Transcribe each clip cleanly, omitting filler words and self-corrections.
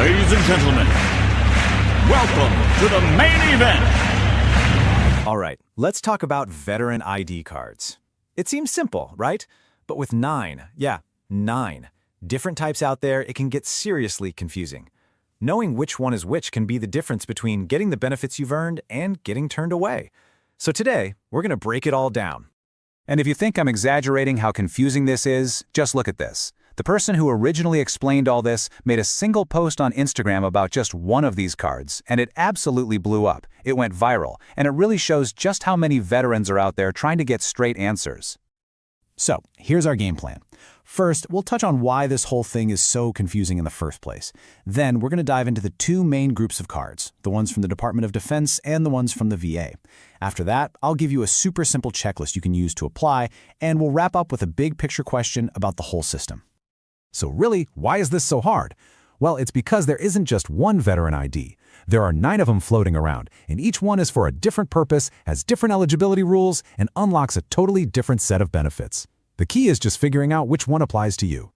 Ladies and gentlemen, welcome to the main event. All right, let's talk about veteran ID cards. It seems simple, right? But with nine different types out there, it can get seriously confusing. Knowing which one is which can be the difference between getting the benefits you've earned and getting turned away. So today, we're going to break it all down. And if you think I'm exaggerating how confusing this is, just look at this. The person who originally explained all this made a single post on Instagram about just one of these cards, and it absolutely blew up. It went viral, and it really shows just how many veterans are out there trying to get straight answers. So, here's our game plan. First, we'll touch on why this whole thing is so confusing in the first place. Then, we're going to dive into the two main groups of cards, the ones from the Department of Defense and the ones from the VA. After that, I'll give you a super simple checklist you can use to apply, and we'll wrap up with a big picture question about the whole system. So really, why is this so hard? Well, it's because there isn't just one veteran ID. There are 9 of them floating around, and each one is for a different purpose, has different eligibility rules, and unlocks a totally different set of benefits. The key is just figuring out which one applies to you.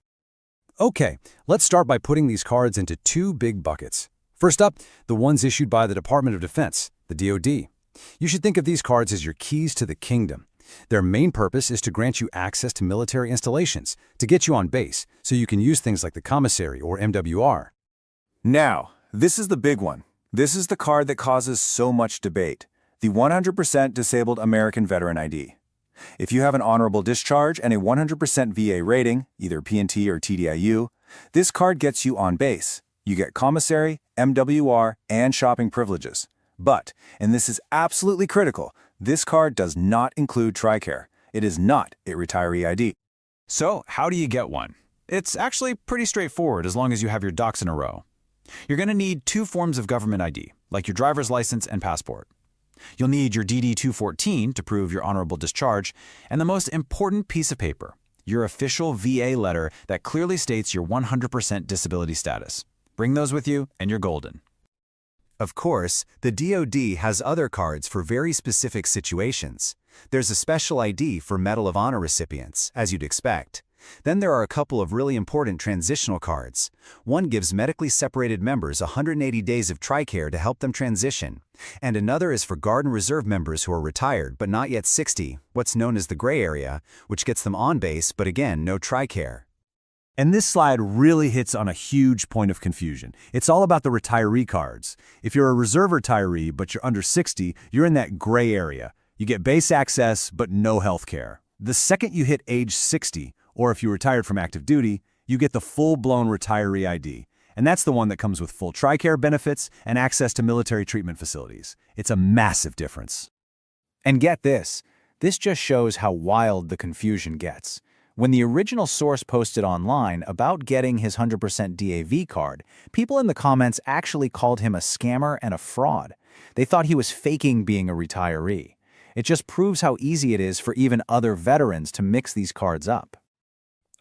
Okay, let's start by putting these cards into 2 big buckets. First up, the ones issued by the Department of Defense, the DoD. You should think of these cards as your keys to the kingdom. Their main purpose is to grant you access to military installations, to get you on base, so you can use things like the commissary or MWR. Now, this is the big one. This is the card that causes so much debate, the 100% Disabled American Veteran ID. If you have an honorable discharge and a 100% VA rating, either PNT or TDIU, this card gets you on base. You get commissary, MWR, and shopping privileges. But, and this is absolutely critical, this card does not include TRICARE. It is not a retiree ID. So, how do you get one? It's actually pretty straightforward as long as you have your ducks in a row. You're going to need 2 forms of government ID, like your driver's license and passport. You'll need your DD-214 to prove your honorable discharge, and the most important piece of paper, your official VA letter that clearly states your 100% disability status. Bring those with you, and you're golden. Of course, the DoD has other cards for very specific situations. There's a special ID for Medal of Honor recipients, as you'd expect. Then there are a couple of really important transitional cards. One gives medically separated members 180 days of TRICARE to help them transition. And another is for Guard and Reserve members who are retired but not yet 60, what's known as the gray area, which gets them on base but again, no TRICARE. And this slide really hits on a huge point of confusion. It's all about the retiree cards. If you're a reserve retiree but you're under 60, you're in that gray area. You get base access but no health care. The second you hit age 60, or if you retired from active duty, you get the full-blown retiree ID. And that's the one that comes with full TRICARE benefits and access to military treatment facilities. It's a massive difference. And get this just shows how wild the confusion gets. When the original source posted online about getting his 100% DAV card, people in the comments actually called him a scammer and a fraud. They thought he was faking being a retiree. It just proves how easy it is for even other veterans to mix these cards up.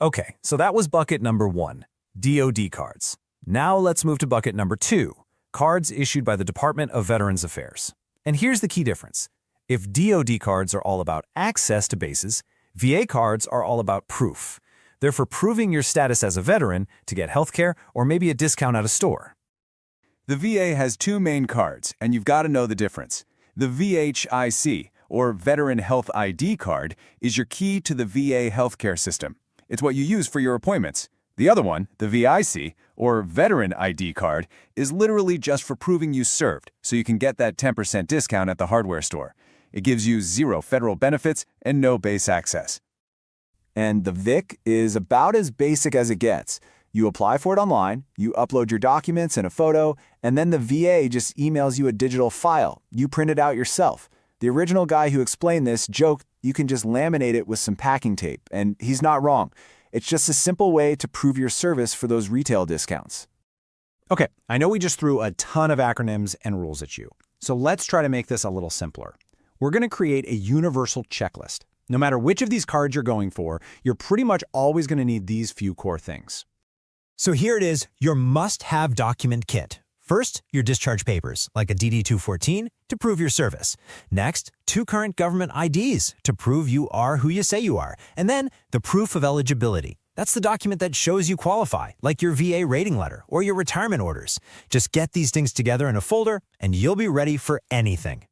Okay, so that was bucket number 1, DoD cards. Now let's move to bucket number 2, cards issued by the Department of Veterans Affairs. And here's the key difference. If DoD cards are all about access to bases, VA cards are all about proof. They're for proving your status as a veteran to get health care or maybe a discount at a store. The VA has 2 main cards, and you've got to know the difference. The VHIC, or Veteran Health ID card, is your key to the VA healthcare system. It's what you use for your appointments. The other one, the VIC, or Veteran ID card, is literally just for proving you served, so you can get that 10% discount at the hardware store. It gives you 0 federal benefits and no base access. And the VIC is about as basic as it gets. You apply for it online, you upload your documents and a photo, and then the VA just emails you a digital file. You print it out yourself. The original guy who explained this joked you can just laminate it with some packing tape, and he's not wrong. It's just a simple way to prove your service for those retail discounts. Okay, I know we just threw a ton of acronyms and rules at you, so let's try to make this a little simpler. We're going to create a universal checklist. No matter which of these cards you're going for, you're pretty much always going to need these few core things. So here it is, your must-have document kit. First, your discharge papers, like a DD-214, to prove your service. Next, 2 current government IDs to prove you are who you say you are. And then, the proof of eligibility, That's the document that shows you qualify, like your VA rating letter or your retirement orders. Just get these things together in a folder, and you'll be ready for anything.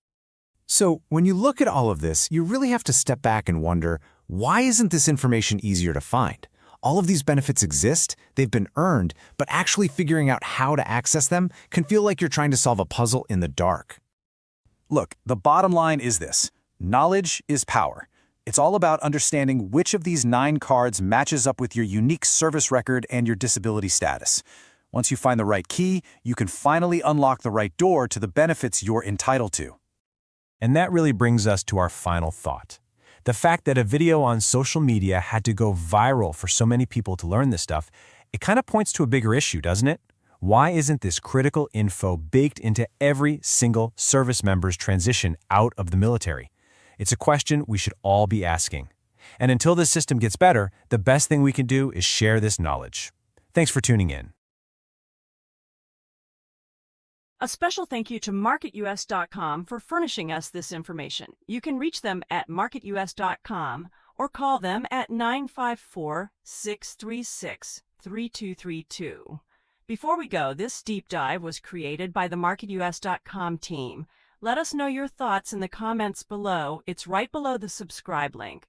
So, when you look at all of this, you really have to step back and wonder, why isn't this information easier to find? All of these benefits exist, they've been earned, but actually figuring out how to access them can feel like you're trying to solve a puzzle in the dark. Look, the bottom line is this. Knowledge is power. It's all about understanding which of these 9 cards matches up with your unique service record and your disability status. Once you find the right key, you can finally unlock the right door to the benefits you're entitled to. And that really brings us to our final thought. The fact that a video on social media had to go viral for so many people to learn this stuff, it kind of points to a bigger issue, doesn't it? Why isn't this critical info baked into every single service member's transition out of the military? It's a question we should all be asking. And until this system gets better, the best thing we can do is share this knowledge. Thanks for tuning in. A special thank you to MarketUS.com for furnishing us this information. You can reach them at MarketUS.com or call them at 954-636-3232. Before we go, this deep dive was created by the MarketUS.com team. Let us know your thoughts in the comments below. It's right below the subscribe link.